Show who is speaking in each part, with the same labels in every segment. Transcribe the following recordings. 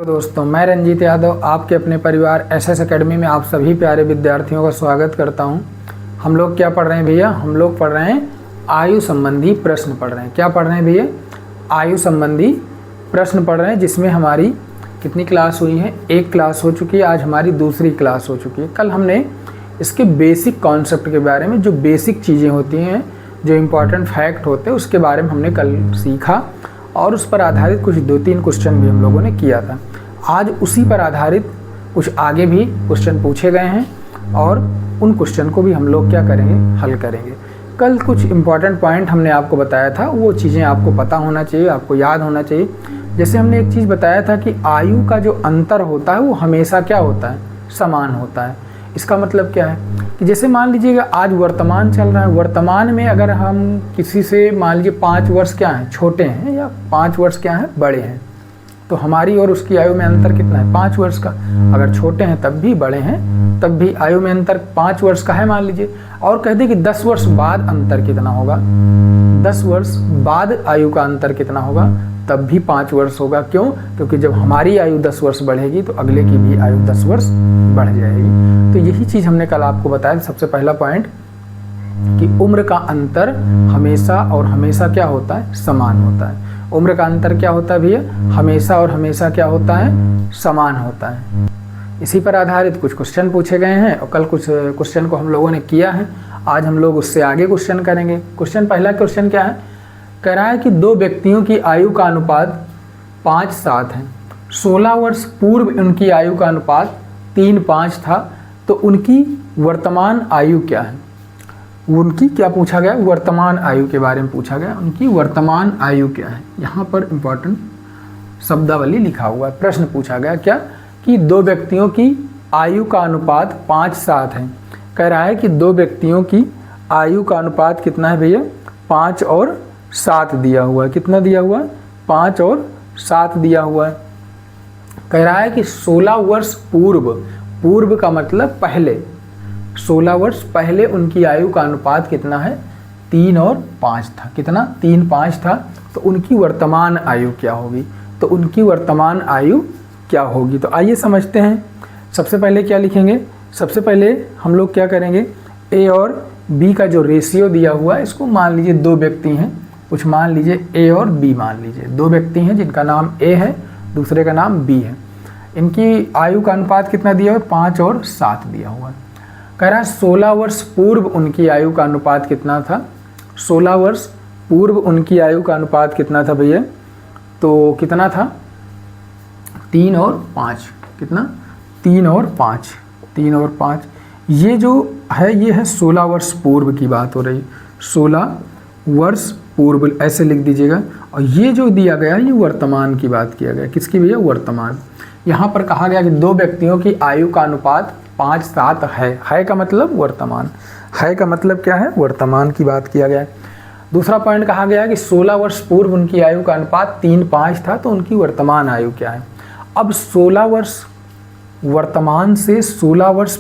Speaker 1: तो दोस्तों, मैं रंजीत यादव आपके अपने परिवार एसएस एकेडमी में आप सभी प्यारे विद्यार्थियों का स्वागत करता हूं। हम लोग क्या पढ़ रहे हैं भैया? हम लोग पढ़ रहे हैं आयु संबंधी प्रश्न पढ़ रहे हैं। क्या पढ़ रहे हैं भैया? आयु संबंधी प्रश्न पढ़ रहे हैं, जिसमें हमारी कितनी क्लास हुई है? एक क्लास हो चुकी है। आज हमारी दूसरी क्लास हो चुकी है। कल हमने इसके बेसिक कॉन्सेप्ट के बारे में, जो बेसिक चीज़ें होती हैं, जो इम्पॉर्टेंट फैक्ट होते हैं, उसके बारे में हमने कल सीखा और उस पर आधारित कुछ 2-3 क्वेश्चन भी हम लोगों ने किया था। आज उसी पर आधारित कुछ आगे भी क्वेश्चन पूछे गए हैं और उन क्वेश्चन को भी हम लोग क्या करेंगे? हल करेंगे। कल कुछ इम्पॉर्टेंट पॉइंट हमने आपको बताया था, वो चीज़ें आपको पता होना चाहिए, आपको याद होना चाहिए। जैसे हमने एक चीज़ बताया था कि आयु का जो अंतर होता है वो हमेशा क्या होता है? समान होता है। इसका मतलब क्या है कि जैसे मान लीजिएगा आज वर्तमान चल रहा है, वर्तमान में अगर हम किसी से मान लीजिए 5 वर्ष क्या हैं? छोटे हैं, या 5 वर्ष क्या हैं? बड़े हैं, तो हमारी और उसकी आयु में अंतर कितना है? 5 वर्ष का। अगर छोटे हैं तब भी, बड़े हैं तब भी आयु में अंतर 5 वर्ष का है मान लीजिए। और कहते कि 10 वर्ष बाद अंतर कितना होगा? 10 वर्ष बाद आयु का अंतर कितना होगा? तब भी 5 वर्ष होगा। क्यों? क्योंकि जब हमारी आयु 10 वर्ष बढ़ेगी तो अगले की भी आयु 10 वर्ष बढ़ जाएगी। तो यही चीज़ हमने कल आपको बताया। सबसे पहला पॉइंट कि उम्र का अंतर हमेशा और हमेशा क्या होता है? समान होता है। उम्र का अंतर क्या होता है भैया? हमेशा और हमेशा क्या होता है? समान होता है। इसी पर आधारित कुछ क्वेश्चन पूछे गए हैं और कल कुछ क्वेश्चन को हम लोगों ने किया है। आज हम लोग उससे आगे क्वेश्चन करेंगे। पहला क्वेश्चन क्या है? कह रहा है कि 2 व्यक्तियों की आयु का अनुपात 5:7 है। 16 वर्ष पूर्व उनकी आयु का अनुपात 3:5 था, तो उनकी वर्तमान आयु क्या है? उनकी क्या पूछा गया? वर्तमान आयु के बारे में पूछा गया। उनकी वर्तमान आयु क्या है? यहाँ पर इम्पोर्टेंट शब्दावली लिखा हुआ है। प्रश्न पूछा गया क्या? कि 2 व्यक्तियों की आयु का अनुपात 5:7 है। कह रहा है कि 2 व्यक्तियों की आयु का अनुपात कितना है भैया? 5 और 7 दिया हुआ है। कितना दिया हुआ है? 5 और 7 दिया हुआ है। कह रहा है कि 16 वर्ष पूर्व का मतलब पहले, 16 वर्ष पहले उनकी आयु का अनुपात कितना है? 3 और 5 था। कितना? 3:5 था। तो उनकी वर्तमान आयु क्या होगी? तो उनकी वर्तमान आयु क्या होगी? तो आइए समझते हैं। सबसे पहले क्या लिखेंगे? सबसे पहले हम लोग क्या करेंगे? ए और बी का जो रेशियो दिया हुआ है, इसको मान लीजिए 2 व्यक्ति हैं, कुछ मान लीजिए ए और बी मान लीजिए। 2 व्यक्ति हैं जिनका नाम ए है, दूसरे का नाम बी है। इनकी आयु का अनुपात कितना दिया हुआ है? 5 और 7 दिया हुआ है। कह रहा है 16 वर्ष पूर्व उनकी आयु का अनुपात कितना था? 16 वर्ष पूर्व उनकी आयु का अनुपात कितना था भैया? तो कितना था? 3 और 5। कितना? 3 और 5। 3 और 5 ये जो है, ये है 16 वर्ष पूर्व की बात हो रही। 16 वर्ष पूर्व ऐसे लिख दीजिएगा। और ये जो दिया गया ये वर्तमान की बात किया गया। किसकी भैया? वर्तमान। यहाँ पर कहा गया कि 2 व्यक्तियों की आयु का अनुपात 5:7 है का मतलब वर्तमान। है का मतलब क्या है? वर्तमान की बात किया गया है। दूसरा पॉइंट कहा गया कि 16 वर्ष पूर्व उनकी आयु का अनुपात 3:5 था, तो उनकी वर्तमान आयु क्या है? अब 16 वर्ष वर्तमान से 16 वर्ष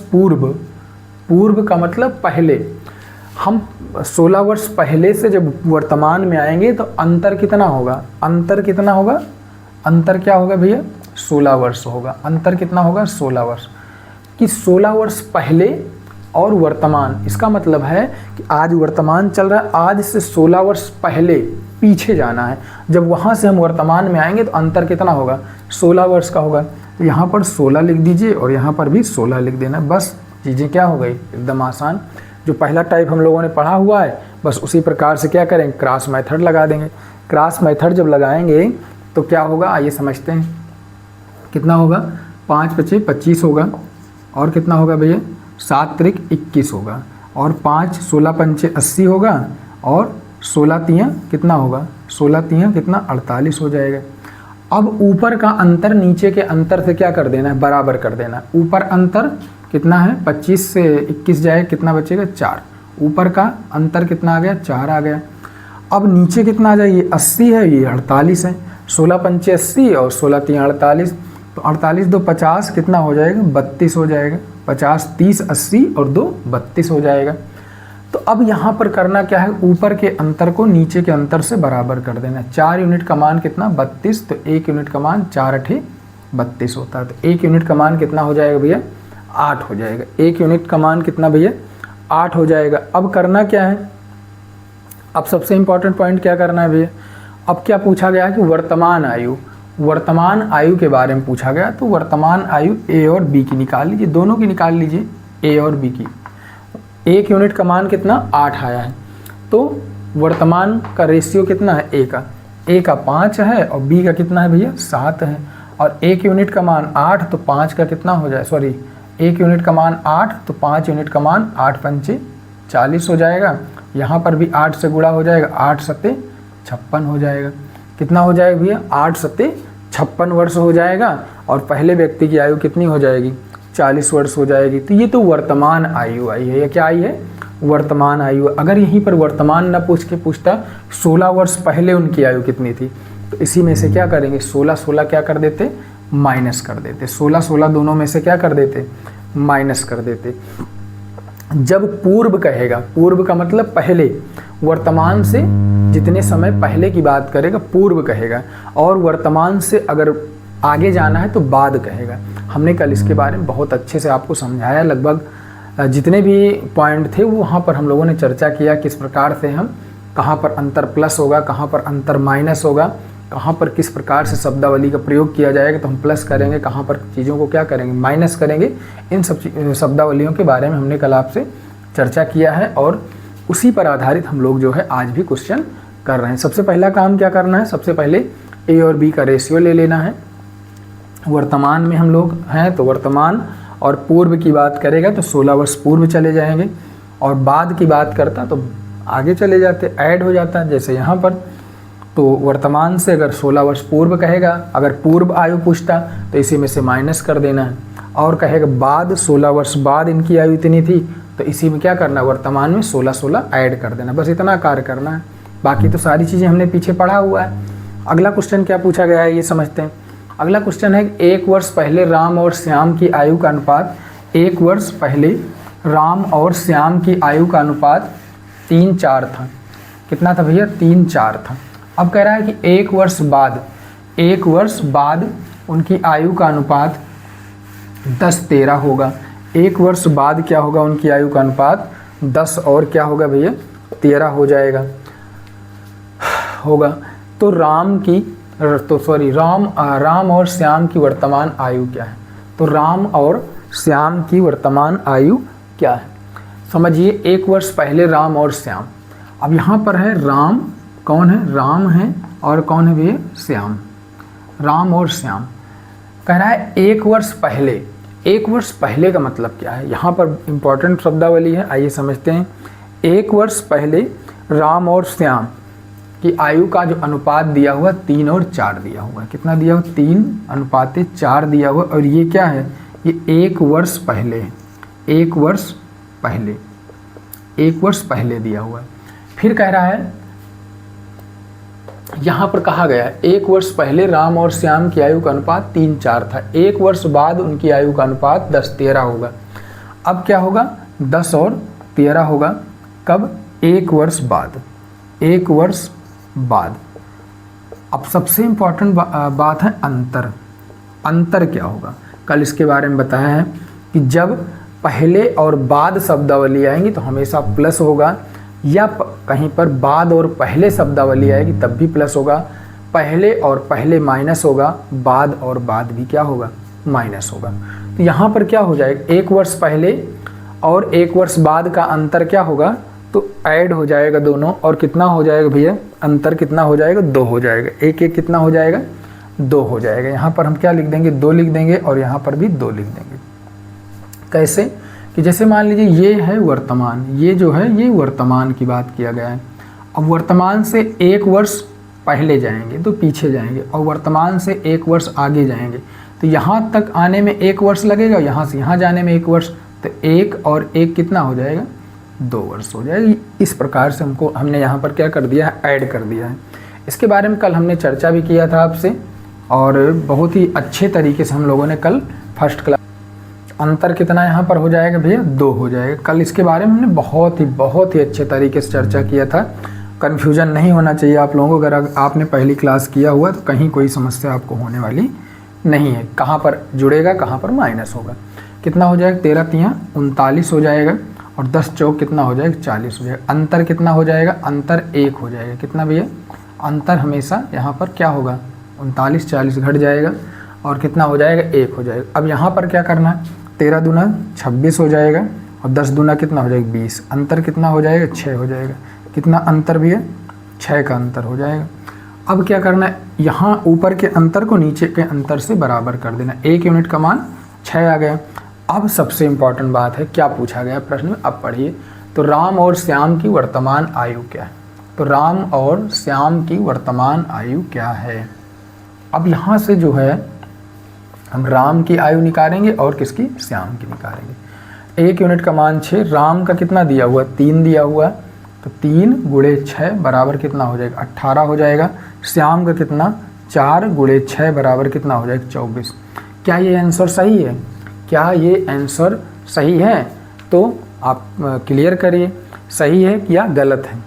Speaker 1: पूर्व का मतलब पहले। हम 16 वर्ष पहले से जब वर्तमान में आएंगे तो अंतर कितना होगा? अंतर कितना होगा? अंतर क्या होगा भैया? 16 वर्ष होगा। अंतर कितना होगा? 16 वर्ष। कि 16 वर्ष पहले और वर्तमान, इसका मतलब है कि आज वर्तमान चल रहा है, आज से 16 वर्ष पहले पीछे जाना है। जब वहाँ से हम वर्तमान में आएंगे तो अंतर कितना होगा? 16 वर्ष का होगा। तो यहाँ पर 16 लिख दीजिए और यहाँ पर भी 16 लिख देना। बस चीज़ें क्या हो गई? एकदम आसान। जो पहला टाइप हम लोगों ने पढ़ा हुआ है, बस उसी प्रकार से क्या करेंगे? क्रॉस मेथड लगा देंगे। क्रॉस मेथड जब लगाएंगे तो क्या होगा? आइए समझते हैं। कितना होगा? 5 × 5 = 25 होगा। और कितना होगा भैया? 7 × 3 = 21 होगा। और 5 16 × 5 = 80 होगा। और 16 × 3 कितना होगा? 16 × 3 कितना? 48 हो जाएगा। अब ऊपर का अंतर नीचे के अंतर से क्या कर देना है? बराबर कर देना है। ऊपर अंतर कितना है? 25 से 21 जाए, कितना बचेगा? 4। ऊपर का अंतर कितना आ गया? 4 आ गया। अब नीचे कितना आ जाए? ये 80 है, ये 48 है। 16 × 5 = 80 और 16 × 3 = 48। तो 48 × 2 = 50, कितना हो जाएगा? 32 हो जाएगा। 50 30 80 और 2 32 हो जाएगा। तो अब यहाँ पर करना क्या है? ऊपर के अंतर को नीचे के अंतर से बराबर कर देना। 4 यूनिट का मान कितना? 32, तो 1 यूनिट का मान 4 × 8 32 होता है। तो 1 यूनिट का मान कितना हो जाएगा भैया? 8 हो जाएगा। 1 यूनिट का मान कितना भैया? 8 हो जाएगा। अब करना क्या है? अब सबसे इम्पोर्टेंट पॉइंट क्या करना है भैया? अब क्या पूछा गया है कि वर्तमान आयु के बारे में पूछा गया। तो वर्तमान आयु ए और बी की निकाल लीजिए, दोनों की निकाल लीजिए, ए और बी की। 1 यूनिट का मान कितना? 8 आया है। तो वर्तमान का रेशियो कितना है? ए का 5 है और बी का कितना है भैया? 7 है। और 1 यूनिट का मान 8, तो 5 का कितना हो जाए, सॉरी 1 यूनिट का मान 8, तो 5 यूनिट का मान 8 पंचे 40 हो जाएगा। यहाँ पर भी 8 से गुणा हो जाएगा, 8 सत्ते 56 हो जाएगा। कितना हो जाएगा भैया? 8 सत्ते 56 वर्ष हो जाएगा। और पहले व्यक्ति की आयु कितनी हो जाएगी? 40 वर्ष हो जाएगी। तो ये तो वर्तमान आयु आई है। ये क्या आई है? वर्तमान आयु। अगर यहीं पर वर्तमान न पूछ के पूछता 16 वर्ष पहले उनकी आयु कितनी थी, तो इसी में से क्या करेंगे? 16 क्या कर देते? माइनस कर देते। 16 दोनों में से क्या कर देते? माइनस कर देते। जब पूर्व कहेगा, पूर्व का मतलब पहले, वर्तमान से जितने समय पहले की बात करेगा पूर्व कहेगा, और वर्तमान से अगर आगे जाना है तो बाद कहेगा। हमने कल इसके बारे में बहुत अच्छे से आपको समझाया। लगभग जितने भी पॉइंट थे वो वहाँ पर हम लोगों ने चर्चा किया, किस प्रकार से हम कहाँ पर अंतर प्लस होगा, कहाँ पर अंतर माइनस होगा, कहाँ पर किस प्रकार से शब्दावली का प्रयोग किया जाएगा तो हम प्लस करेंगे, कहाँ पर चीज़ों को क्या करेंगे? माइनस करेंगे। इन सब शब्दावलियों के बारे में हमने कल आपसे चर्चा किया है और उसी पर आधारित हम लोग जो है आज भी क्वेश्चन कर रहे हैं। सबसे पहला काम क्या करना है? सबसे पहले ए और बी का रेशियो ले लेना है। वर्तमान में हम लोग हैं तो वर्तमान और पूर्व की बात करेगा तो 16 वर्ष पूर्व चले जाएंगे, और बाद की बात करता तो आगे चले जाते, ऐड हो जाता है। जैसे यहाँ पर तो वर्तमान से अगर 16 वर्ष पूर्व कहेगा, अगर पूर्व आयु पूछता तो इसी में से माइनस कर देना है, और कहेगा बाद 16 वर्ष बाद इनकी आयु इतनी थी तो इसी में क्या करना है? वर्तमान में 16 ऐड कर देना। बस इतना कार्य करना है, बाकी तो सारी चीज़ें हमने पीछे पढ़ा हुआ है। अगला क्वेश्चन क्या पूछा गया है ये समझते हैं। अगला क्वेश्चन है 1 वर्ष पहले राम और श्याम की आयु का अनुपात, 1 वर्ष पहले राम और श्याम की आयु का अनुपात 3:4 था। कितना था भैया? 3:4 था। अब कह रहा है कि 1 वर्ष बाद उनकी आयु का अनुपात 10:13 होगा। 1 वर्ष बाद क्या होगा? उनकी आयु का अनुपात 10 और क्या होगा भैया? 13 हो जाएगा होगा। तो राम और श्याम की वर्तमान आयु क्या है? तो राम और श्याम की वर्तमान आयु क्या है? समझिए, 1 वर्ष पहले राम और श्याम। अब यहाँ पर है राम, कौन है? राम है, और कौन है भैया? श्याम। राम और श्याम। कह रहा है 1 वर्ष पहले। 1 वर्ष पहले का मतलब क्या है? यहाँ पर इंपॉर्टेंट शब्दावली है, आइए समझते हैं। 1 वर्ष पहले राम और श्याम की आयु का जो अनुपात दिया हुआ 3 और 4 दिया हुआ। कितना दिया हुआ? 3:4 दिया हुआ। और ये क्या है? ये 1 वर्ष पहले, 1 वर्ष पहले, 1 वर्ष पहले दिया हुआ है। फिर कह रहा है, यहाँ पर कहा गया है 1 वर्ष पहले राम और श्याम की आयु का अनुपात 3:4 था। 1 वर्ष बाद उनकी आयु का अनुपात 10:13 होगा। अब क्या होगा? 10 और 13 होगा। कब? 1 वर्ष बाद। 1 वर्ष बाद। अब सबसे इम्पॉर्टेंट बात है अंतर। अंतर क्या होगा? कल इसके बारे में बताया है कि जब पहले और बाद शब्दावली आएंगी तो हमेशा प्लस होगा, या कहीं पर बाद और पहले शब्दावली आएगी तब भी प्लस होगा। पहले और पहले माइनस होगा, बाद और बाद भी क्या होगा? माइनस होगा। तो यहाँ पर क्या हो जाएगा? 1 वर्ष पहले और 1 वर्ष बाद का अंतर क्या होगा? तो ऐड हो जाएगा दोनों, और कितना हो जाएगा भैया? अंतर कितना हो जाएगा? 2 हो जाएगा। 1 कितना हो जाएगा? 2 हो जाएगा। यहाँ पर हम क्या लिख देंगे? 2 लिख देंगे, और यहाँ पर भी 2 लिख देंगे। कैसे? कि जैसे मान लीजिए ये है वर्तमान, ये जो है ये वर्तमान की बात किया गया है। अब वर्तमान से 1 वर्ष पहले जाएंगे तो पीछे जाएंगे, और वर्तमान से 1 वर्ष आगे जाएंगे तो यहाँ तक आने में 1 वर्ष लगेगा, यहाँ से यहाँ जाने में 1 वर्ष, तो 1 और 1 कितना हो जाएगा? 2 वर्ष हो जाएगी। इस प्रकार से हमने यहाँ पर क्या कर दिया है? ऐड कर दिया है। इसके बारे में कल हमने चर्चा भी किया था आपसे, और बहुत ही अच्छे तरीके से हम लोगों ने कल फर्स्ट क्लास। अंतर कितना यहाँ पर हो जाएगा भैया? 2 हो जाएगा। कल इसके बारे में हमने बहुत ही अच्छे तरीके से चर्चा किया था। कन्फ्यूजन नहीं होना चाहिए आप लोगों को। अगर आपने पहली क्लास किया हुआ तो कहीं कोई समस्या आपको होने वाली नहीं है। कहाँ पर जुड़ेगा, कहाँ पर माइनस होगा। कितना हो जाएगा, 13 तियाँ 39 हो जाएगा और 10 चौक कितना हो जाएगा, 40 हो जाएगा। अंतर कितना हो जाएगा, अंतर 1 हो जाएगा। कितना भैया, अंतर हमेशा यहाँ पर क्या होगा, 39 40 घट जाएगा और कितना हो जाएगा, 1 हो जाएगा। अब यहाँ पर क्या करना है, 13 दूना 26 हो जाएगा और 10 दूना कितना हो जाएगा, 20। अंतर कितना हो जाएगा, 6 हो जाएगा। कितना अंतर भैया, 6 का अंतर हो जाएगा। अब क्या करना है, यहाँ ऊपर के अंतर को नीचे के अंतर से बराबर कर देना। 1 यूनिट का मान 6 आ गया। अब सबसे इम्पॉर्टेंट बात है, क्या पूछा गया प्रश्न में, अब पढ़िए। तो राम और श्याम की वर्तमान आयु क्या है। तो राम और श्याम की वर्तमान आयु क्या है। अब यहाँ से जो है हम राम की आयु निकालेंगे और किसकी, श्याम की निकालेंगे। 1 यूनिट का मान 6, राम का कितना दिया हुआ, 3 दिया हुआ, तो 3 गुणे 6 बराबर कितना हो जाएगा, 18 हो जाएगा। श्याम का कितना, 4 गुणे 6 बराबर कितना हो जाएगा, 24। क्या ये आंसर सही है, क्या ये आंसर सही है, तो आप क्लियर करिए सही है या गलत है।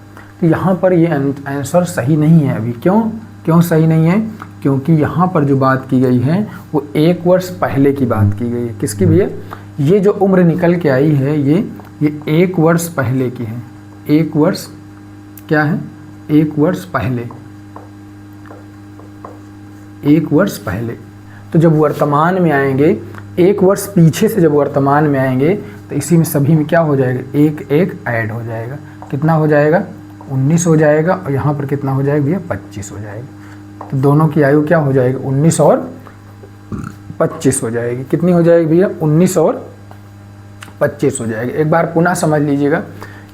Speaker 1: तो यहाँ पर ये आंसर सही नहीं है अभी। क्यों सही नहीं है, क्योंकि यहाँ पर जो बात की गई है वो 1 वर्ष पहले की बात की गई है। किसकी भैया, ये जो उम्र निकल के आई है ये 1 वर्ष पहले की है। 1 वर्ष क्या है, 1 वर्ष पहले, 1 वर्ष पहले। तो जब वर्तमान में आएंगे, 1 वर्ष पीछे से जब वर्तमान में आएंगे तो इसी में सभी में क्या हो जाएगा, 1 ऐड हो जाएगा। कितना हो जाएगा, 19 हो जाएगा और यहाँ पर कितना हो जाएगा भैया, 25 हो जाएगा। तो दोनों की आयु क्या हो जाएगी, 19 और 25 हो जाएगी। कितनी हो जाएगी भैया, 19 और 25 हो जाएगी। एक बार पुनः समझ लीजिएगा,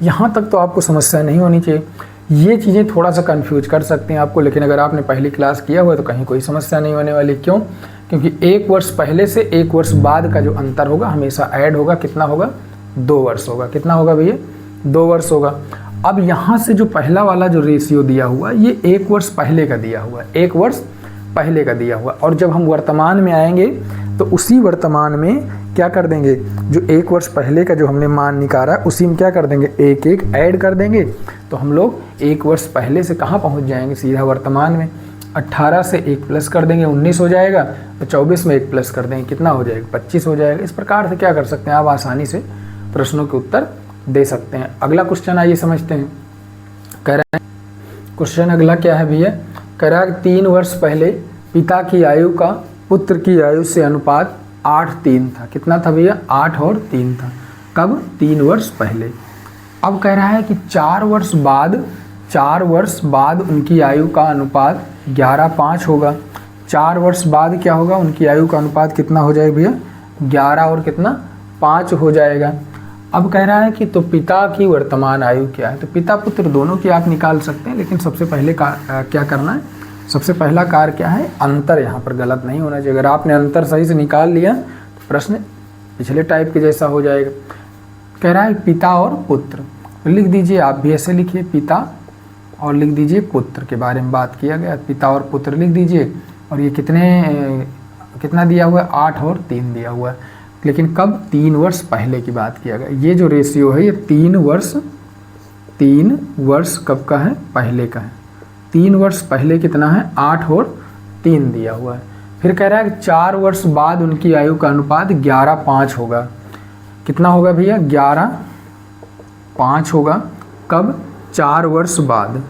Speaker 1: यहाँ तक तो आपको समस्या नहीं होनी चाहिए। ये चीज़ें थोड़ा सा कंफ्यूज कर सकते हैं आपको, लेकिन अगर आपने पहली क्लास किया हुआ है तो कहीं कोई समस्या नहीं होने वाली। क्यों, क्योंकि 1 वर्ष पहले से 1 वर्ष बाद का जो अंतर होगा हमेशा ऐड होगा। कितना होगा, 2 वर्ष होगा। कितना होगा भैया, 2 वर्ष होगा। अब यहाँ से जो पहला वाला जो रेशियो दिया हुआ ये 1 वर्ष पहले का दिया हुआ है, 1 वर्ष पहले का दिया हुआ। और जब हम वर्तमान में आएंगे तो उसी वर्तमान में क्या कर देंगे, जो 1 वर्ष पहले का जो हमने मान निकाला उसी में क्या कर देंगे, 1 ऐड कर देंगे। तो हम लोग 1 वर्ष पहले से कहाँ पहुँच जाएंगे, सीधा वर्तमान में। 18 से 1 प्लस कर देंगे, 19 हो जाएगा। तो 24 में 1 प्लस कर देंगे, कितना हो जाएगा, 25 हो जाएगा। इस प्रकार से क्या कर सकते हैं, आप आसानी से प्रश्नों के उत्तर दे सकते हैं। अगला क्वेश्चन आइए समझते हैं। कह रहे हैं क्वेश्चन अगला क्या है भैया, कह रहा है 3 वर्ष पहले पिता की आयु का पुत्र की आयु से अनुपात 8:3 था। कितना था भैया, 8 और 3 था। कब, 3 वर्ष पहले। अब कह रहा है कि 4 वर्ष बाद उनकी आयु का अनुपात 11:5 होगा। 4 वर्ष बाद क्या होगा, उनकी आयु का अनुपात कितना हो जाएगा भैया, 11 और कितना, 5 हो जाएगा। अब कह रहा है कि तो पिता की वर्तमान आयु क्या है। तो पिता पुत्र दोनों की आप निकाल सकते हैं, लेकिन सबसे पहले क्या करना है, सबसे पहला कार्य क्या है, अंतर यहाँ पर गलत नहीं होना चाहिए। अगर आपने अंतर सही से निकाल लिया तो प्रश्न पिछले टाइप के जैसा हो जाएगा। कह रहा है पिता और पुत्र, लिख दीजिए, आप भी ऐसे लिखिए, पिता और लिख दीजिए पुत्र के बारे में बात किया गया। पिता और पुत्र लिख दीजिए। और ये कितना दिया हुआ है, 8 और 3 दिया हुआ है। लेकिन कब, 3 वर्ष पहले की बात किया गया। ये जो रेशियो है ये 3 वर्ष कब का है, पहले का है। 3 वर्ष पहले कितना है, 8 और 3 दिया हुआ है। फिर कह रहा है कि 4 वर्ष बाद उनकी आयु का अनुपात 11:5 होगा। कितना होगा भैया, 11:5 होगा। कब, 4 वर्ष बाद।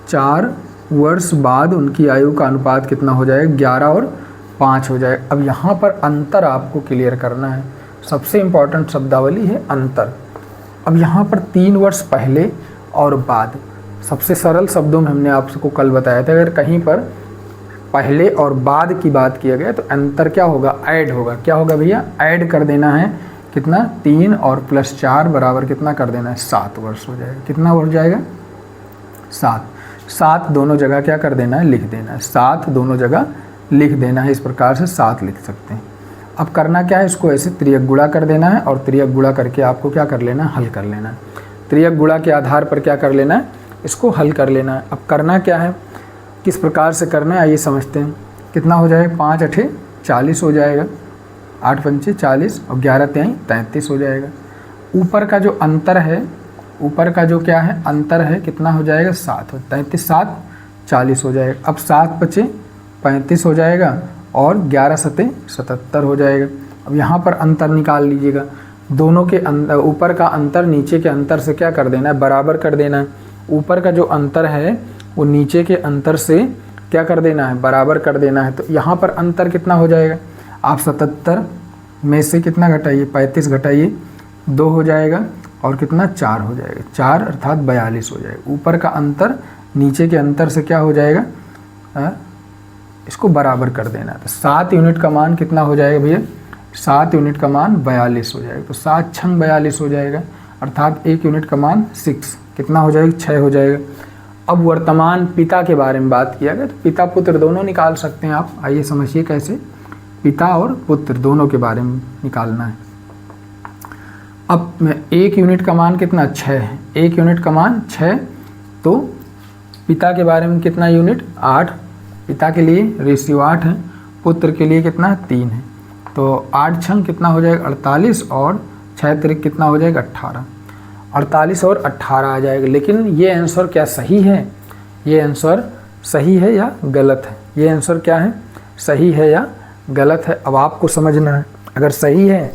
Speaker 1: 4 वर्ष बाद उनकी आयु का अनुपात कितना हो जाएगा, 11 और 5 हो जाए। अब यहाँ पर अंतर आपको क्लियर करना है। सबसे इम्पॉर्टेंट शब्दावली है अंतर। अब यहाँ पर 3 वर्ष पहले और बाद, सबसे सरल शब्दों में हमने आपको कल बताया था, अगर कहीं पर पहले और बाद की बात किया गया तो अंतर क्या होगा, ऐड होगा। क्या होगा भैया, ऐड कर देना है। कितना, 3 और प्लस 4 बराबर कितना कर देना है, 7 वर्ष हो जाएगा। कितना हो जाएगा, 7 दोनों जगह क्या कर देना है, लिख देना है। 7 दोनों जगह लिख देना है। इस प्रकार से 7 लिख सकते हैं। अब करना क्या है, इसको ऐसे त्रियक गुणा कर देना है और त्रियक गुणा करके आपको क्या कर लेना है, हल कर लेना है। त्रियक गुणा के आधार पर क्या कर लेना है, इसको हल कर लेना है। अब करना क्या है, किस प्रकार से करना है आइए समझते हैं। कितना हो जाएगा, 5 8 40 हो जाएगा, 8 पंचे 40 और 11 3 33 हो जाएगा। ऊपर का जो अंतर है, ऊपर का जो क्या है अंतर है, कितना हो जाएगा, 7 33 7 40 हो जाएगा। अब 7 5 35 हो जाएगा और 11 सते 77 हो जाएगा। अब यहाँ पर अंतर निकाल लीजिएगा, दोनों के ऊपर का अंतर नीचे के अंतर से क्या कर देना है, बराबर कर देना है। ऊपर का जो अंतर है वो नीचे के अंतर से क्या कर देना है, बराबर कर देना है। तो यहाँ पर अंतर कितना हो जाएगा, आप 77 में से कितना घटाइए, 35 घटाइए 2 हो जाएगा और कितना 4 हो जाएगा, 4 अर्थात 42 हो जाएगा। ऊपर का अंतर नीचे के अंतर से क्या हो जाएगा, इसको बराबर कर देना है। तो 7 यूनिट का मान कितना हो जाएगा भैया, 7 यूनिट का मान 42 हो जाएगा। तो 7 छंग 42 हो जाएगा, अर्थात 1 यूनिट का मान 6 कितना हो जाएगा, 6 हो जाएगा। अब वर्तमान पिता के बारे में बात किया गया, तो पिता पुत्र दोनों निकाल सकते हैं आप। आइए समझिए कैसे, पिता और पुत्र दोनों के बारे में निकालना है। अब 1 यूनिट का मान कितना, 6 है, 1 यूनिट का मान 6, तो पिता के बारे में कितना यूनिट, 8, पिता के लिए रेशियो 8 है, पुत्र के लिए कितना 3 है। तो 8 छंग कितना हो जाएगा 48 और 6 तिरिक कितना हो जाएगा 18, 48 और 18 आ जाएगा। लेकिन ये आंसर क्या सही है, ये आंसर सही है या गलत है, ये आंसर क्या है, सही है या गलत है। अब आपको समझना है, अगर सही है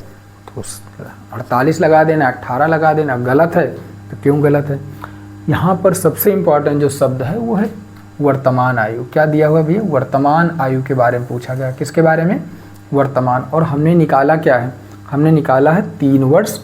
Speaker 1: तो 48 लगा देना, 18 लगा देना, गलत है तो क्यों गलत है। यहाँ पर सबसे इम्पॉर्टेंट जो शब्द है वो है वर्तमान आयु। क्या दिया हुआ भैया, वर्तमान आयु के बारे में पूछा गया, किसके बारे में, वर्तमान। और हमने निकाला क्या है, हमने निकाला है 3 वर्ष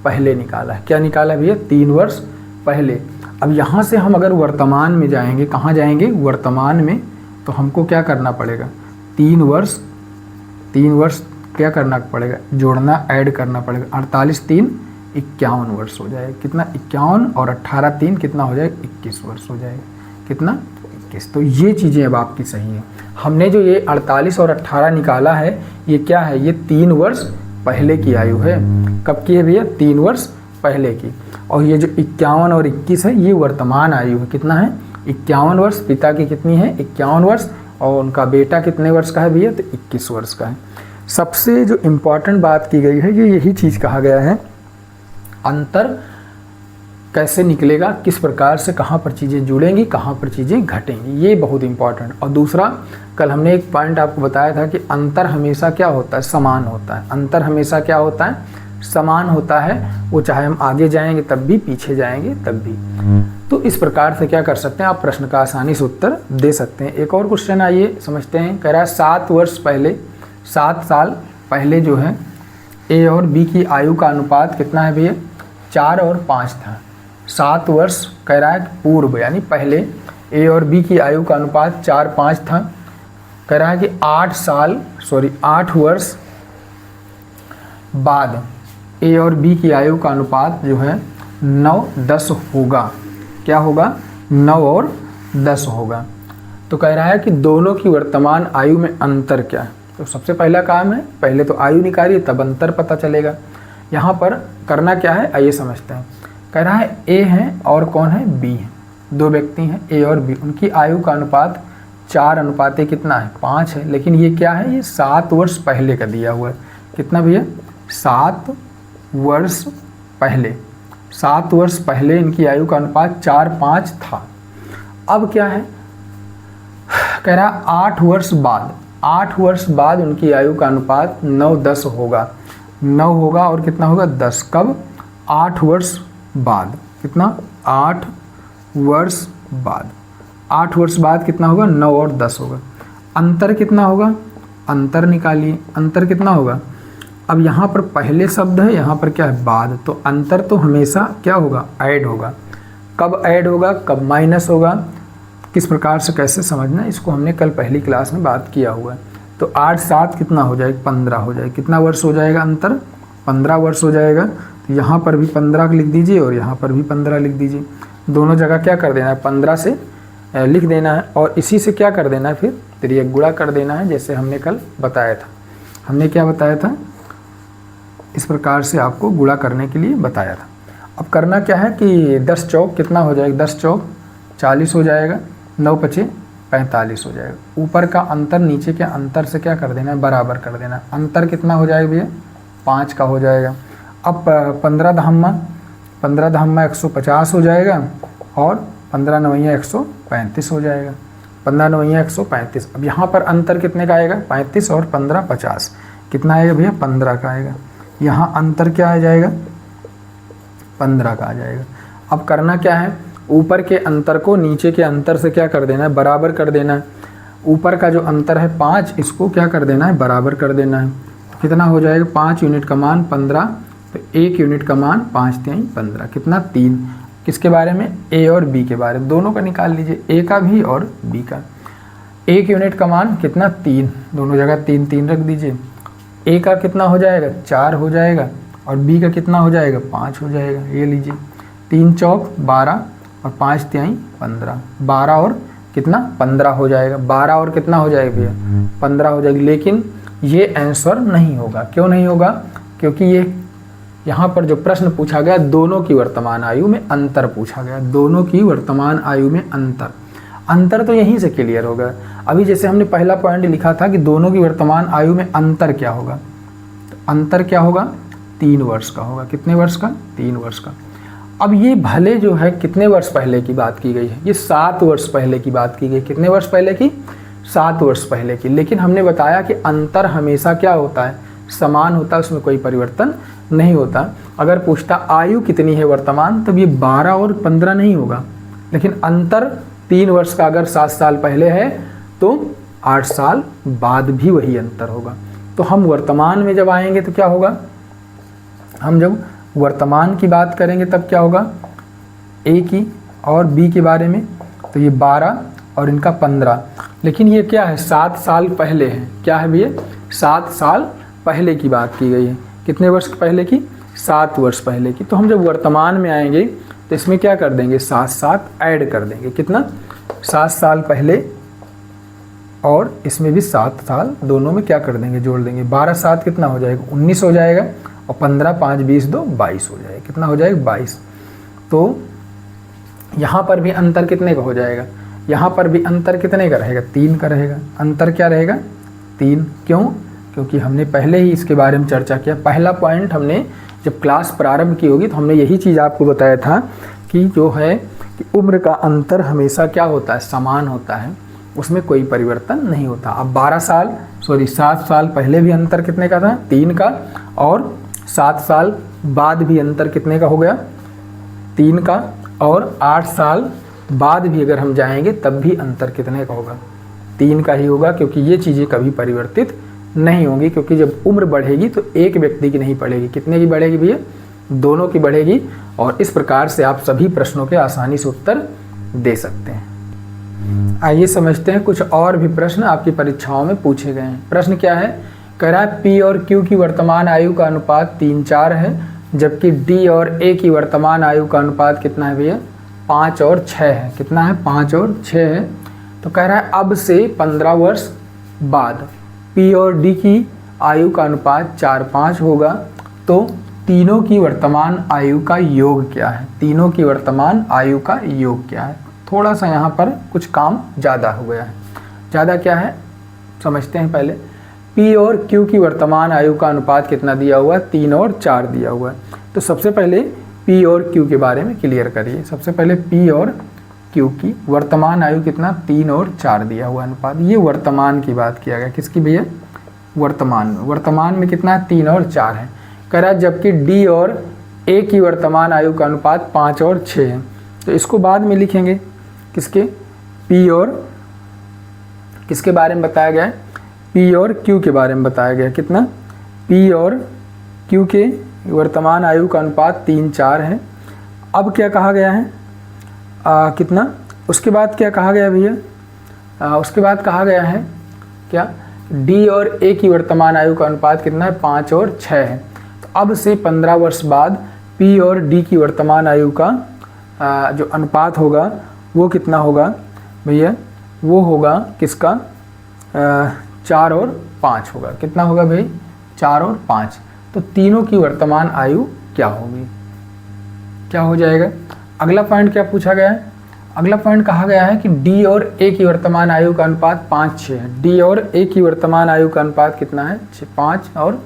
Speaker 1: पहले निकाला है। क्या निकाला है भैया, 3 वर्ष पहले। अब यहाँ से हम अगर वर्तमान में जाएंगे, कहाँ जाएंगे, वर्तमान में, तो हमको क्या करना पड़ेगा, 3 वर्ष क्या करना पड़ेगा, जोड़ना, ऐड करना पड़ेगा। 48 3 51 वर्ष हो जाएगा, कितना 51, और 18 3 कितना हो जाएगा 21 वर्ष हो जाएगा, कितना 21। तो ये चीज़ें अब आपकी सही है। हमने जो ये 48 और 18 निकाला है, ये क्या है, ये 3 वर्ष पहले की आयु है। कब की है भैया, 3 वर्ष पहले की। और ये जो 51 और 21 है, ये वर्तमान आयु है। कितना है, 51 वर्ष, पिता की कितनी है 51 वर्ष, और उनका बेटा कितने वर्ष का है भैया, तो 21 वर्ष का है। सबसे जो इम्पॉर्टेंट बात की गई है, ये यही चीज़ कहा गया है, अंतर कैसे निकलेगा, किस प्रकार से कहाँ पर चीज़ें जुड़ेंगी, कहाँ पर चीज़ें घटेंगी, ये बहुत इंपॉर्टेंट। और दूसरा, कल हमने एक पॉइंट आपको बताया था कि अंतर हमेशा क्या होता है, समान होता है। अंतर हमेशा क्या होता है, समान होता है। वो चाहे हम आगे जाएंगे तब भी, पीछे जाएंगे तब भी। तो इस प्रकार से क्या कर सकते हैं आप, प्रश्न का आसानी से उत्तर दे सकते हैं। एक और क्वेश्चन आइए समझते हैं। कह रहा है 7 वर्ष पहले, 7 साल पहले जो है ए और बी की आयु का अनुपात कितना है भैया, 4 और 5 था। 7 वर्ष कह रहा है पूर्व, यानी पहले ए और बी की आयु का अनुपात 4-5 था। कह रहा है कि 8 वर्ष बाद ए और बी की आयु का अनुपात जो है 9-10 होगा। क्या होगा, 9 और 10 होगा। तो कह रहा है कि दोनों की वर्तमान आयु में अंतर क्या है। तो सबसे पहला काम है, पहले तो आयु निकालिए तब अंतर पता चलेगा। यहाँ पर करना क्या है, आइए समझते हैं। कह रहा है ए है और कौन है, बी है, 2 व्यक्ति हैं ए और बी, उनकी आयु का अनुपात 4 अनुपाते कितना है, 5 है। लेकिन ये क्या है, ये 7 वर्ष पहले का दिया हुआ है। कितना भैया, 7 वर्ष पहले, 7 वर्ष पहले इनकी आयु का अनुपात 4-5 था। अब क्या है, कह रहा 8 वर्ष बाद, 8 वर्ष बाद उनकी आयु का अनुपात 9-10 होगा। 9 होगा और कितना होगा 10, कब, 8 वर्ष बाद, कितना 8 वर्ष बाद, 8 वर्ष बाद कितना होगा, 9 और 10 होगा। अंतर कितना होगा, अंतर निकालिए, अंतर कितना होगा। अब यहाँ पर पहले शब्द है, यहाँ पर क्या है, बाद, तो अंतर तो हमेशा क्या होगा, ऐड होगा। कब ऐड होगा, कब माइनस होगा, किस प्रकार से कैसे समझना, इसको हमने कल पहली क्लास में बात किया हुआ है। तो 8-7 कितना हो जाएगा, 15 हो जाएगा। कितना वर्ष हो जाएगा अंतर, 15 वर्ष हो जाएगा। तो यहाँ पर भी 15 लिख दीजिए और यहाँ पर भी 15 लिख दीजिए। दोनों जगह क्या कर देना है, 15 से लिख देना है और इसी से क्या कर देना है, फिर ये गुणा कर देना है, जैसे हमने कल बताया था। हमने क्या बताया था, इस प्रकार से आपको गुणा करने के लिए बताया था। अब करना क्या है कि 10 चौक कितना हो जाएगा, 10 चौक 40 हो जाएगा, 9-5 45 हो जाएगा। ऊपर का अंतर नीचे के अंतर से क्या कर देना है, बराबर कर देना है। अंतर कितना हो जाएगा भैया, 5 का हो जाएगा। अब 15 धामा 150 हो जाएगा और 15 9 135 हो जाएगा। 15 9 135। अब यहाँ पर अंतर कितने का आएगा? 35 और 15 50। कितना आएगा भैया? 15 का आएगा। यहाँ अंतर क्या आ जाएगा? 15 का आ जाएगा। अब करना क्या है, ऊपर के अंतर को नीचे के अंतर से क्या कर देना है? बराबर कर देना है। ऊपर का जो अंतर है 5, इसको क्या कर देना है? बराबर कर देना है। तो कितना हो जाएगा? 5 यूनिट का मान 15, तो 1 यूनिट का मान 5 3 15। कितना? 3। किसके बारे में? ए और बी के बारे में। दोनों का निकाल लीजिए, ए का भी और बी का। 1 यूनिट का मान कितना? 3। दोनों जगह 3 3 रख दीजिए। ए का कितना हो जाएगा? 4 हो जाएगा, और बी का कितना हो जाएगा? 5 हो जाएगा। ये लीजिए, 3 चौक 12 और 5 तिहाई 15। 12 और कितना? 15 हो जाएगा। 12 और कितना हो जाएगा भैया? 15 हो जाएगी। लेकिन ये आंसर नहीं होगा। क्यों नहीं होगा? क्योंकि ये यहाँ पर जो प्रश्न पूछा गया, दोनों की वर्तमान आयु में अंतर पूछा गया। दोनों की वर्तमान आयु में अंतर। अंतर तो यहीं से क्लियर होगा। अभी जैसे हमने पहला पॉइंट लिखा था कि दोनों की वर्तमान आयु में अंतर क्या होगा, तो अंतर क्या होगा? 3 वर्ष का होगा। कितने वर्ष का? 3 वर्ष का। अब ये भले जो है कितने वर्ष पहले की बात की गई है? ये 7 वर्ष पहले की बात की गई। कितने वर्ष पहले की? 7 वर्ष पहले की। लेकिन हमने बताया कि अंतर हमेशा क्या होता है? समान होता है, उसमें कोई परिवर्तन नहीं होता। अगर पूछता आयु कितनी है वर्तमान, तब ये 12 और 15 नहीं होगा। लेकिन अंतर 3 वर्ष का अगर 7 साल पहले है, तो 8 साल बाद भी वही अंतर होगा। तो हम वर्तमान में जब आएंगे तो क्या होगा? हम जब वर्तमान की बात करेंगे तब क्या होगा? ए की और बी के बारे में, तो ये 12 और इनका 15। लेकिन ये क्या है? 7 साल पहले है। क्या है भैया? 7 साल पहले की बात की गई है। कितने वर्ष पहले की? 7 वर्ष पहले की। तो हम जब वर्तमान में आएंगे तो इसमें क्या कर देंगे? 7 7 ऐड कर देंगे। कितना? 7 साल पहले, और इसमें भी 7 साल, दोनों में क्या कर देंगे? जोड़ देंगे। 12 7 कितना हो जाएगा? 19 हो जाएगा, और 15 5 20 2 22 हो जाएगा। कितना हो जाएगा? 22। तो यहाँ पर भी अंतर कितने का हो जाएगा? यहाँ पर भी अंतर कितने का रहेगा? 3 का रहेगा। अंतर क्या रहेगा? 3। क्यों? क्योंकि हमने पहले ही इसके बारे में चर्चा किया। पहला पॉइंट हमने जब क्लास प्रारंभ की होगी तो हमने यही चीज़ आपको बताया था कि जो है कि उम्र का अंतर हमेशा क्या होता है? समान होता है, उसमें कोई परिवर्तन नहीं होता। अब 7 साल पहले भी अंतर कितने का था? 3 का, और 7 साल बाद भी अंतर कितने का हो गया? 3 का, और 8 साल बाद भी अगर हम जाएंगे तब भी अंतर कितने का होगा? 3 का ही होगा। क्योंकि ये चीज़ें कभी परिवर्तित नहीं होंगी। क्योंकि जब उम्र बढ़ेगी तो एक व्यक्ति की नहीं बढ़ेगी। कितने की बढ़ेगी भैया? दोनों की बढ़ेगी। और इस प्रकार से आप सभी प्रश्नों के आसानी से उत्तर दे सकते हैं। आइए समझते हैं कुछ और भी प्रश्न आपकी परीक्षाओं में पूछे गए हैं। प्रश्न क्या है? कह रहा है पी और क्यू की वर्तमान आयु का अनुपात 3 4 है, जबकि डी और ए की वर्तमान आयु का अनुपात कितना है भैया? 5 और 6 है। कितना है? 5 और 6 है। तो कह रहा है अब से 15 वर्ष बाद पी और डी की आयु का अनुपात 4 5 होगा, तो तीनों की वर्तमान आयु का योग क्या है? तीनों की वर्तमान आयु का योग क्या है? थोड़ा सा यहाँ पर कुछ काम ज़्यादा हो गया है। ज़्यादा क्या है समझते हैं पहले। पी और क्यू की वर्तमान आयु का अनुपात कितना दिया हुआ है? 3 और 4 दिया हुआ है। तो सबसे पहले पी और क्यू के बारे में क्लियर करिए। सबसे पहले पी और क्यू की वर्तमान आयु कितना? 3 और 4 दिया हुआ अनुपात। ये वर्तमान की बात किया गया। किसकी भैया? वर्तमान में। वर्तमान में कितना है? 3 और 4 है। कह रहा जबकि डी और ए की वर्तमान आयु का अनुपात 5 और 6 है। तो इसको बाद में लिखेंगे। किसके? पी और किसके बारे में बताया गया है? पी और क्यू के बारे में बताया गया। कितना? पी और क्यू के वर्तमान आयु का अनुपात 3 4 है। अब क्या कहा गया है? कितना? उसके बाद क्या कहा गया भैया? उसके बाद कहा गया है क्या? डी और ए की वर्तमान आयु का अनुपात कितना है? 5 और 6 है। तो अब से 15 वर्ष बाद पी और डी की वर्तमान आयु का जो अनुपात होगा वो कितना होगा भैया? वो होगा किसका? 4 और 5 होगा। कितना होगा भाई? 4 और 5। तो तीनों की वर्तमान आयु क्या होगी? क्या हो जाएगा? अगला पॉइंट क्या पूछा गया है? अगला पॉइंट कहा गया है कि डी और ए की वर्तमान आयु का अनुपात 5 6 है। डी और ए की वर्तमान आयु का अनुपात कितना है? 5 और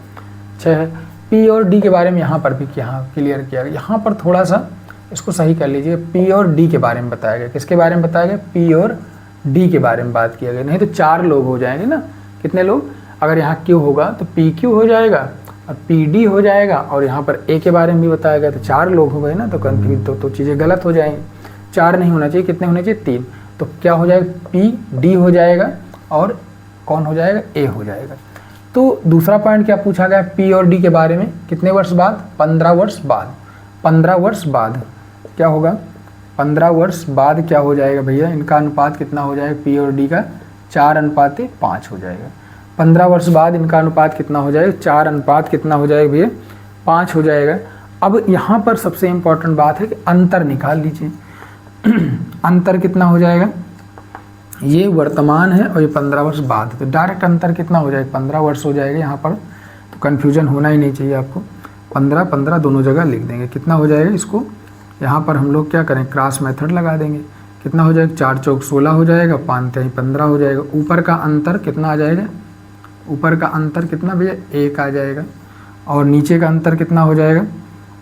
Speaker 1: 6 है। पी और डी के बारे में यहाँ पर भी क्लियर किया गया। यहाँ पर थोड़ा सा इसको सही कर लीजिए। पी और डी के बारे में बताया गया। किसके बारे में बताया गया? पी और डी के बारे में बात किया गया, नहीं तो 4 लोग हो जाएंगे ना। कितने लोग, अगर यहाँ क्यू होगा तो पी क्यू हो जाएगा और पी डी हो जाएगा, और यहाँ पर ए के बारे में भी बताया गया तो 4 लोग हो गए ना, तो कन्फ्यूज तो चीज़ें गलत हो जाएंगी। 4 नहीं होना चाहिए, कितने होने चाहिए, 3। तो क्या हो जाएगा, पी डी हो जाएगा और कौन हो जाएगा, ए हो जाएगा। तो दूसरा पॉइंट क्या पूछा गया, पी और डी के बारे में, कितने वर्ष बाद, 15 वर्ष बाद। 15 वर्ष बाद क्या होगा, 15 वर्ष बाद क्या हो जाएगा भैया, इनका अनुपात कितना हो जाएगा, पी और डी का 4:5 हो जाएगा। 15 वर्ष बाद इनका अनुपात कितना हो जाएगा, 4 अनुपात कितना हो जाएगा भैया, 5 हो जाएगा। अब यहाँ पर सबसे इम्पोर्टेंट बात है कि अंतर निकाल लीजिए। अंतर कितना हो जाएगा, ये वर्तमान है और ये 15 वर्ष बाद, तो डायरेक्ट अंतर कितना हो जाएगा, 15 वर्ष हो जाएगा यहाँ पर। तो कन्फ्यूजन होना ही नहीं चाहिए आपको, 15 दोनों जगह लिख देंगे। कितना हो जाएगा, इसको यहाँ पर हम लोग क्या करें, क्रॉस मेथड लगा देंगे। कितना हो जाएगा, 4 चौक 16 हो जाएगा, 5 तिहाई 15 हो जाएगा। ऊपर का अंतर कितना आ जाएगा, ऊपर का अंतर कितना भैया, 1 आ जाएगा, और नीचे का अंतर कितना हो जाएगा,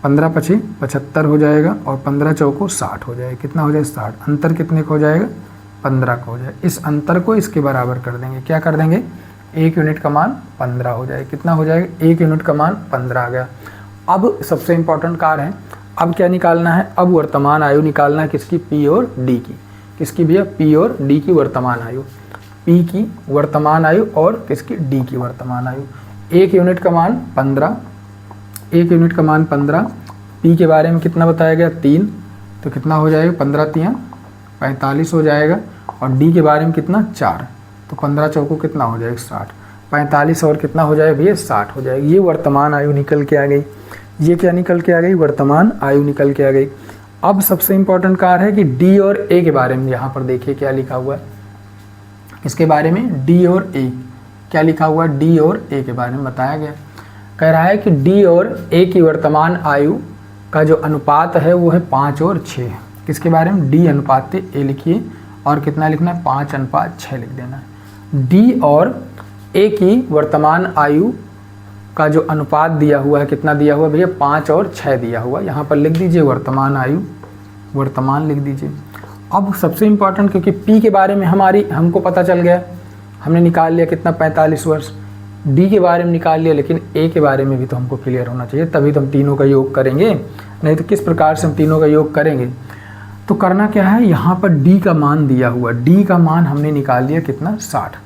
Speaker 1: 15 पछी 75 हो जाएगा, और 15 चौको 60 हो जाएगा। कितना हो जाएगा, 60। अंतर कितने का हो जाएगा, 15 का हो जाएगा। इस अंतर को इसके बराबर कर देंगे, क्या कर देंगे, 1 यूनिट का मान 15 हो जाएगा। कितना हो जाएगा, 1 यूनिट का मान 15 आ गया। अब सबसे इम्पोर्टेंट कार्य है, अब क्या निकालना है, अब वर्तमान आयु निकालना है, किसकी, पी और डी की। किसकी भैया, पी और डी की वर्तमान आयु, पी की वर्तमान आयु और किसकी, डी की वर्तमान आयु। 1 यूनिट का मान 15, 1 यूनिट का मान 15। पी के बारे में कितना बताया गया, 3, तो कितना हो जाएगा, 15 तियाँ 45 हो जाएगा, और डी के बारे में कितना, 4, तो 15 चौको कितना हो जाएगा, 60। 45 और कितना हो जाएगा भैया, 60 हो जाएगी। ये वर्तमान आयु निकल के आ गई। ये क्या निकल के आ गई, वर्तमान आयु निकल के आ गई। अब सबसे इम्पोर्टेंट कार्य है कि डी और ए के बारे में, यहाँ पर देखिए क्या लिखा हुआ है, इसके बारे में डी और ए क्या लिखा हुआ है, डी और ए के बारे में बताया गया। कह रहा है कि डी और ए की वर्तमान आयु का जो अनुपात है वो है 5 और 6। किसके बारे में, डी अनुपात ए लिखिए, और कितना लिखना है, 5:6 लिख देना है। डी और ए की वर्तमान आयु का जो अनुपात दिया हुआ है, कितना दिया हुआ है भैया, 5 और 6 दिया हुआ। यहाँ पर लिख दीजिए वर्तमान आयु, वर्तमान लिख दीजिए। अब सबसे इम्पोर्टेंट, क्योंकि पी के बारे में हमको पता चल गया, हमने निकाल लिया कितना, 45 वर्ष। डी के बारे में निकाल लिया, लेकिन ए के बारे में भी तो हमको क्लियर होना चाहिए, तभी तो हम तीनों का योग करेंगे, नहीं तो किस प्रकार से हम तीनों का योग करेंगे। तो करना क्या है, यहाँ पर डी का मान दिया हुआ, डी का मान हमने निकाल लिया कितना, 60।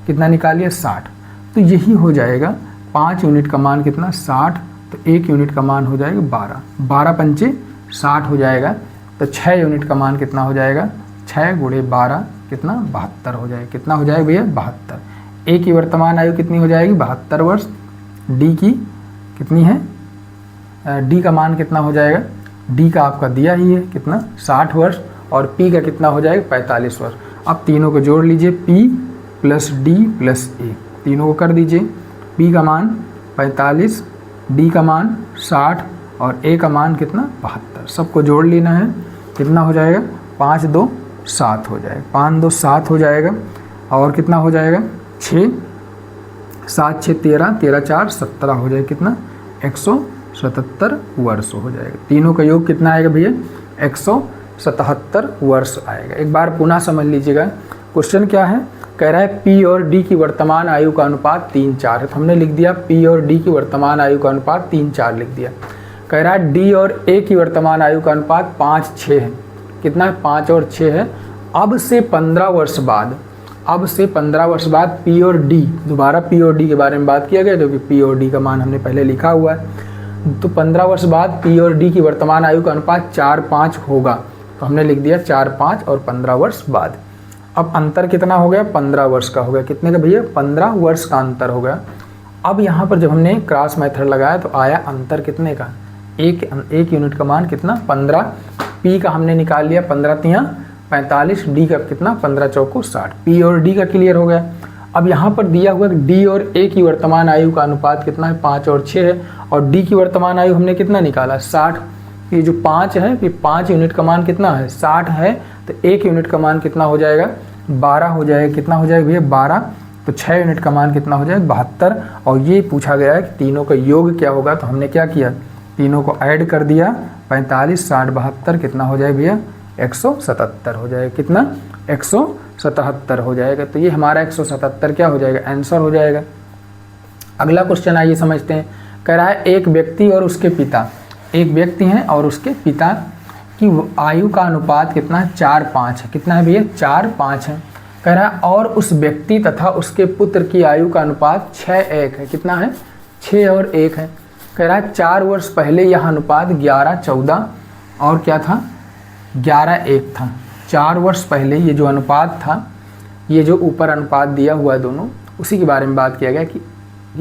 Speaker 1: कितना निकाल लिया, 60। तो यही हो जाएगा, 5 यूनिट का मान कितना, 60, तो 1 यूनिट का मान हो जाएगा 12, 12 पंचे 60 हो जाएगा। तो 6 यूनिट का मान कितना हो जाएगा, 6 गुणे 12 कितना, 72 हो जाएगा। कितना हो जाएगा भैया, 72। ए की वर्तमान आयु कितनी हो जाएगी, 72 वर्ष। डी की कितनी है, डी का मान कितना हो जाएगा, डी का आपका दिया ही है कितना, 60 वर्ष, और पी का कितना हो जाएगा, 45 वर्ष। अब तीनों को जोड़ लीजिए, पी प्लस डी प्लस ए, तीनों को कर दीजिए। पी का मान 45, डी का मान 60 और ए का मान कितना, 72। सबको जोड़ लेना है, कितना हो जाएगा, 5 2 7 हो जाएगा, 5 2 7 हो जाएगा, और कितना हो जाएगा, 6 7 6 13, 13 4 17 हो जाएगा, कितना, 177 वर्ष हो जाएगा। तीनों का योग कितना आएगा भैया, 177 वर्ष आएगा। एक बार पुनः समझ लीजिएगा, क्वेश्चन क्या है, कह रहा है पी और डी की वर्तमान आयु का अनुपात 3-4 है, तो हमने लिख दिया पी और डी की वर्तमान आयु का अनुपात 3-4 लिख दिया। कह रहा है डी और ए की वर्तमान आयु का अनुपात 5-6 है, कितना है, 5 और 6 है। अब से 15 वर्ष बाद, अब से 15 वर्ष बाद पी और डी, दोबारा पी और डी के बारे में बात किया गया, क्योंकि पी और डी का मान हमने पहले लिखा हुआ है। तो 15 वर्ष बाद पी और डी की वर्तमान आयु का अनुपात 4-5 होगा, तो हमने लिख दिया 4-5 और 15 वर्ष बाद। अब अंतर कितना हो गया, 15 वर्ष का हो गया। कितने का भैया, 15 वर्ष का अंतर हो गया। अब यहाँ पर जब हमने क्रॉस मेथड लगाया तो आया अंतर कितने का, एक यूनिट का मान कितना, 15। पी का हमने निकाल लिया 15 तियाँ 45, डी का कितना, 15 चौको 60। पी और डी का क्लियर हो गया। अब यहाँ पर दिया हुआ डी और ए की वर्तमान आयु का अनुपात कितना है, 5 और 6 है, और डी की वर्तमान आयु हमने कितना निकाला, 60। ये जो 5 है, ये 5 यूनिट का मान कितना है, 60 है, तो 1 यूनिट का मान कितना हो जाएगा, 12 हो जाएगा। कितना हो जाएगा भैया, 12। तो 6 यूनिट का मान कितना हो जाएगा, 72। और ये पूछा गया है कि तीनों का योग क्या होगा, तो हमने क्या किया, तीनों को ऐड कर दिया, 45 60 72 कितना हो जाएगा भैया, 177 हो जाएगा। कितना, 177 हो जाएगा। तो ये हमारा 177 क्या हो जाएगा, आंसर हो जाएगा। अगला क्वेश्चन आइए समझते हैं। कह रहा है एक व्यक्ति और उसके पिता, एक व्यक्ति हैं और उसके पिता की आयु का अनुपात कितना है, 4:5 है। कितना है भैया, 4:5 है। कह रहा है और उस व्यक्ति तथा उसके पुत्र की आयु का अनुपात 6:1 है। कितना है, 6 और 1 है। कह रहा है 4 वर्ष पहले यह अनुपात 11:14 और क्या था, 11:1 था। 4 वर्ष पहले ये जो अनुपात था, ये जो ऊपर अनुपात दिया हुआ है दोनों, उसी के बारे में बात किया गया कि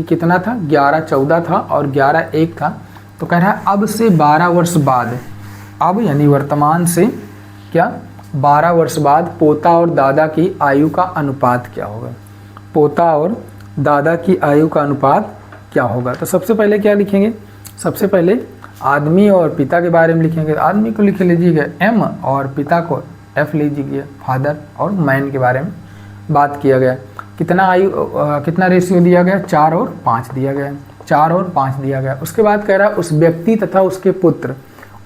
Speaker 1: कितना था, 11:14 था और 11:1 था। तो कह रहा है अब से 12 वर्ष बाद, अब यानी वर्तमान से क्या 12 वर्ष बाद पोता और दादा की आयु का अनुपात क्या होगा, पोता और दादा की आयु का अनुपात क्या होगा। तो सबसे पहले क्या लिखेंगे, सबसे पहले आदमी और पिता के बारे में लिखेंगे। आदमी को लिख लीजिएगा एम और पिता को एफ लीजिए, फादर और मैन के बारे में बात किया गया। कितना आयु कितना रेशियो दिया गया, 4 और 5 दिया गया, 4 और 5 दिया गया। उसके बाद कह रहा है उस व्यक्ति तथा उसके पुत्र,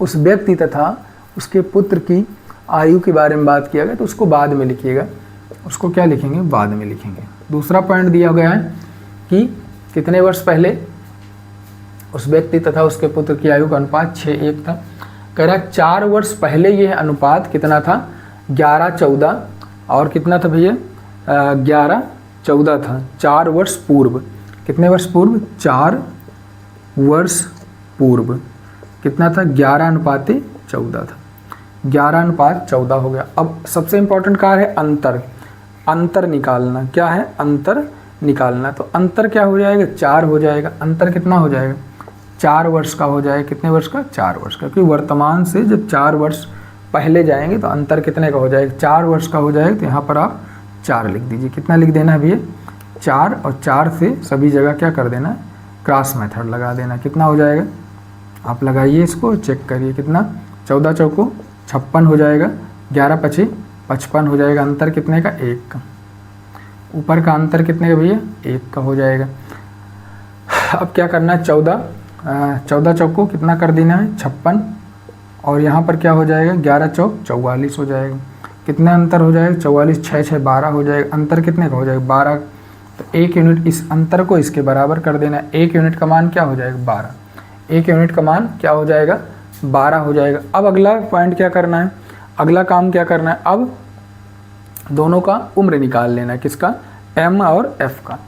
Speaker 1: उस व्यक्ति तथा उसके पुत्र की आयु के बारे में बात किया गया। तो उसको बाद में लिखिएगा, उसको क्या लिखेंगे, बाद में लिखेंगे। दूसरा पॉइंट दिया गया है कि कितने वर्ष पहले उस व्यक्ति तथा उसके पुत्र की आयु का अनुपात 6:1 था। कह रहा है 4 वर्ष पहले यह अनुपात कितना था, 11:14 और कितना था भैया, 11:14 था। 4 वर्ष पूर्व, कितने वर्ष पूर्व, 4 वर्ष पूर्व कितना था, 11:14 था। 11:14 हो गया। अब सबसे इंपॉर्टेंट कार्य है अंतर, अंतर निकालना। क्या है, अंतर निकालना। तो अंतर क्या हो जाएगा, 4 हो जाएगा। अंतर कितना हो जाएगा, 4 वर्ष का हो जाएगा। कितने वर्ष का, 4 वर्ष का। क्योंकि वर्तमान से जब 4 वर्ष पहले जाएंगे तो अंतर कितने का हो जाएगा, 4 वर्ष का हो जाएगा। तो यहाँ पर आप 4 लिख दीजिए। कितना लिख देना है भैया, 4 और 4 से सभी जगह क्या कर देना, क्रॉस मेथड लगा देना। कितना हो जाएगा, आप लगाइए इसको, चेक करिए कितना, 14 चौको 56 हो जाएगा, 11 पचे 55 हो जाएगा। अंतर कितने का, 1 का। ऊपर का अंतर कितने का भैया, 1 का हो जाएगा। अब क्या करना है, 14 चौको कितना कर देना है, 56 और यहाँ पर क्या हो जाएगा, 11 चौक 44 हो जाएगा। कितना अंतर हो जाएगा, 44 6 6 12 हो जाएगा। अंतर कितने का हो जाएगा, 12। तो 1 यूनिट इस अंतर को इसके बराबर कर देना है। 1 यूनिट का मान क्या हो जाएगा, 12। 1 यूनिट का मान क्या हो जाएगा, 12 हो जाएगा। अब अगला पॉइंट क्या करना है, अगला काम क्या करना है, अब दोनों का उम्र निकाल लेना है। किसका, एम और एफ का।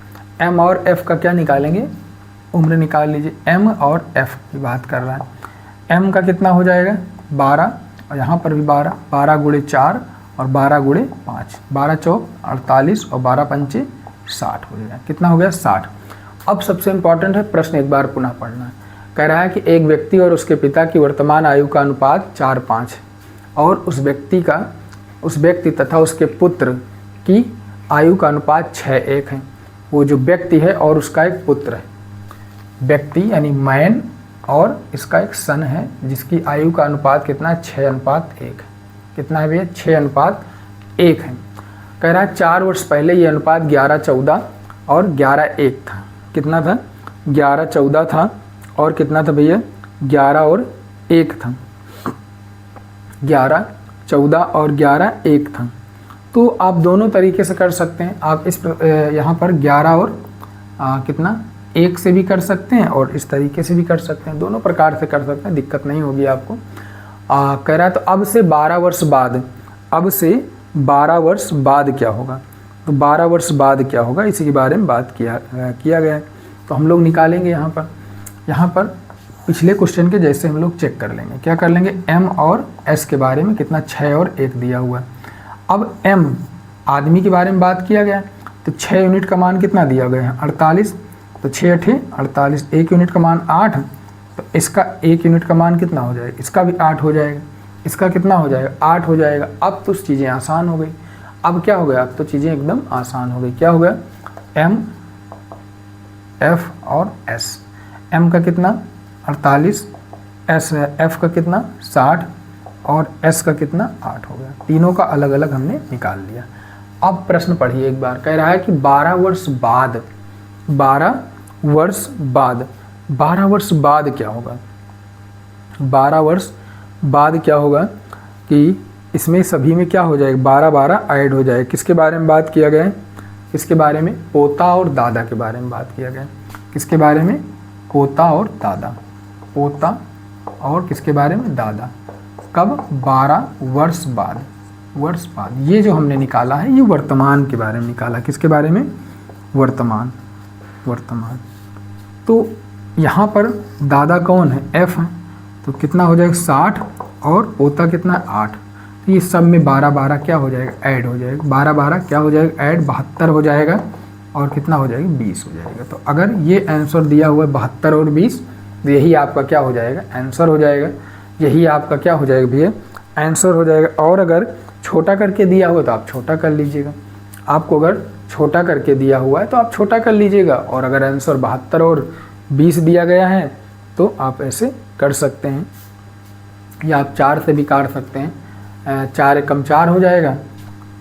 Speaker 1: एम और एफ का क्या निकालेंगे, उम्र निकाल लीजिए। एम और एफ की बात कर रहा है। एम का कितना हो जाएगा, 12 और यहाँ पर भी 12, 12 गुणे 4 और 12 गुणे 5, 12 चौक 48 और 12 पंचे 60 हो जाएगा। कितना हो गया, 60। अब सबसे इंपॉर्टेंट है प्रश्न, एक बार पुनः पढ़ना है। कह रहा है कि एक व्यक्ति और उसके पिता की वर्तमान आयु का अनुपात 4:5 है और उस व्यक्ति तथा उसके पुत्र की आयु का अनुपात 6:1 है। वो जो व्यक्ति है और उसका एक पुत्र है, व्यक्ति यानी मैन और इसका एक सन है जिसकी आयु का अनुपात कितना है, 6:1 है। कितना है भैया, 6:1 है। कह रहा है 4 वर्ष पहले ये अनुपात 11:14 और 11:1 था। कितना था, 11:14 था और कितना था भैया, 11 और 1 था। 11:14 और 11:1 था। तो आप दोनों तरीके से कर सकते हैं। आप इस यहाँ पर 11 और कितना 1 से भी कर सकते हैं और इस तरीके से भी कर सकते हैं। दोनों प्रकार से कर सकते हैं, दिक्कत नहीं होगी आपको। कह रहा है तो अब से 12 वर्ष बाद, अब से 12 वर्ष बाद क्या होगा। तो 12 वर्ष बाद क्या होगा, इसी के बारे में बात किया गया है। तो हम लोग निकालेंगे यहाँ पर पिछले क्वेश्चन के जैसे हम लोग चेक कर लेंगे। क्या कर लेंगे, एम और एस के बारे में कितना, 6 और 1 दिया हुआ है। अब एम आदमी के बारे में बात किया गया तो 6 यूनिट का मान कितना दिया गया है, 48। तो 6 8 48, 1 यूनिट का मान 8। तो इसका 1 यूनिट का मान कितना हो जाएगा, इसका भी 8 हो जाएगा। इसका कितना हो जाएगा, 8 हो जाएगा। अब तो चीज़ें आसान हो गई। अब क्या हो गया, अब तो चीज़ें एकदम आसान हो गई। क्या हो गया, एम एफ और एस। एम का कितना 48, एफ का कितना 60 और एस का कितना 8 हो गया। तीनों का अलग अलग हमने निकाल लिया। अब प्रश्न पढ़िए एक बार। कह रहा है कि 12 वर्ष बाद, 12 वर्ष बाद, 12 वर्ष बाद क्या होगा, 12 वर्ष बाद क्या होगा कि इसमें सभी में क्या हो जाएगा, 12 ऐड हो जाएगा। किसके बारे में बात किया गया है, किसके बारे में, पोता और दादा के बारे में बात किया गया है। किसके बारे में, पोता और दादा, पोता और किसके बारे में, दादा। कब, 12 वर्ष बाद, वर्ष बाद। ये जो हमने निकाला है ये वर्तमान के बारे में निकाला। किसके बारे में, वर्तमान, वर्तमान। तो यहाँ पर दादा कौन है, एफ है, तो कितना हो जाएगा 60 और पोता कितना है 8। तो ये सब में 12 क्या हो जाएगा, ऐड हो जाएगा। 12 क्या हो जाएगा, ऐड 72 हो जाएगा और कितना हो जाएगा, 20 हो जाएगा। तो अगर ये आंसर दिया हुआ है 72 और 20, तो यही आपका क्या हो जाएगा, आंसर हो जाएगा। यही आपका क्या हो जाएगा भैया, आंसर हो जाएगा। और अगर छोटा करके दिया हुआ तो आप छोटा कर लीजिएगा। आपको अगर छोटा करके दिया हुआ है तो आप छोटा कर लीजिएगा। और अगर आंसर 72 और 20 दिया गया है तो आप ऐसे कर सकते हैं, या आप 4 से भी काट सकते हैं। 4 एकम 4 हो जाएगा,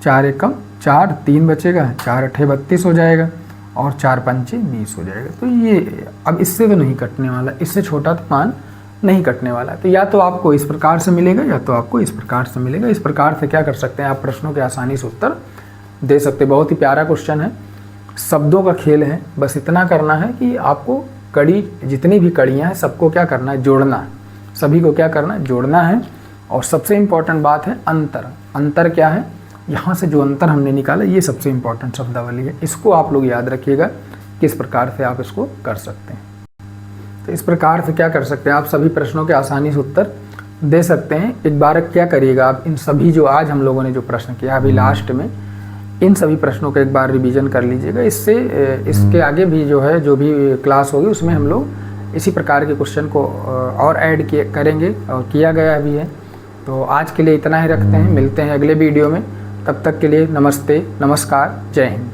Speaker 1: 4 एकम 4, 3 बचेगा, 4 अठे 32 हो जाएगा और 4 पंचे 20 हो जाएगा। तो ये अब इससे तो नहीं कटने वाला, इससे छोटा तो मान नहीं कटने वाला। तो या तो आपको इस प्रकार से मिलेगा या तो आपको इस प्रकार से मिलेगा। इस प्रकार से क्या कर सकते हैं आप, प्रश्नों के आसानी से उत्तर दे सकते हैं। बहुत ही प्यारा क्वेश्चन है, शब्दों का खेल है। बस इतना करना है कि आपको कड़ी, जितनी भी कड़ियाँ हैं सबको क्या करना है, जोड़ना है। सभी को क्या करना है, जोड़ना है। और सबसे इम्पॉर्टेंट बात है अंतर। अंतर क्या है, यहाँ से जो अंतर हमने निकाला ये सबसे इम्पॉर्टेंट शब्दावली है। इसको आप लोग याद रखिएगा, किस प्रकार से आप इसको कर सकते हैं। तो इस प्रकार से क्या कर सकते हैं आप, सभी प्रश्नों के आसानी से उत्तर दे सकते हैं। एक बार क्या करिएगा आप, इन सभी जो आज हम लोगों ने जो प्रश्न किया अभी लास्ट में, इन सभी प्रश्नों का एक बार रिवीजन कर लीजिएगा। इससे इसके आगे भी जो है, जो भी क्लास होगी उसमें हम लोग इसी प्रकार के क्वेश्चन को और ऐड करेंगे और किया गया भी है। तो आज के लिए इतना ही रखते हैं, मिलते हैं अगले वीडियो में। तब तक के लिए नमस्ते, नमस्कार, जय हिंद।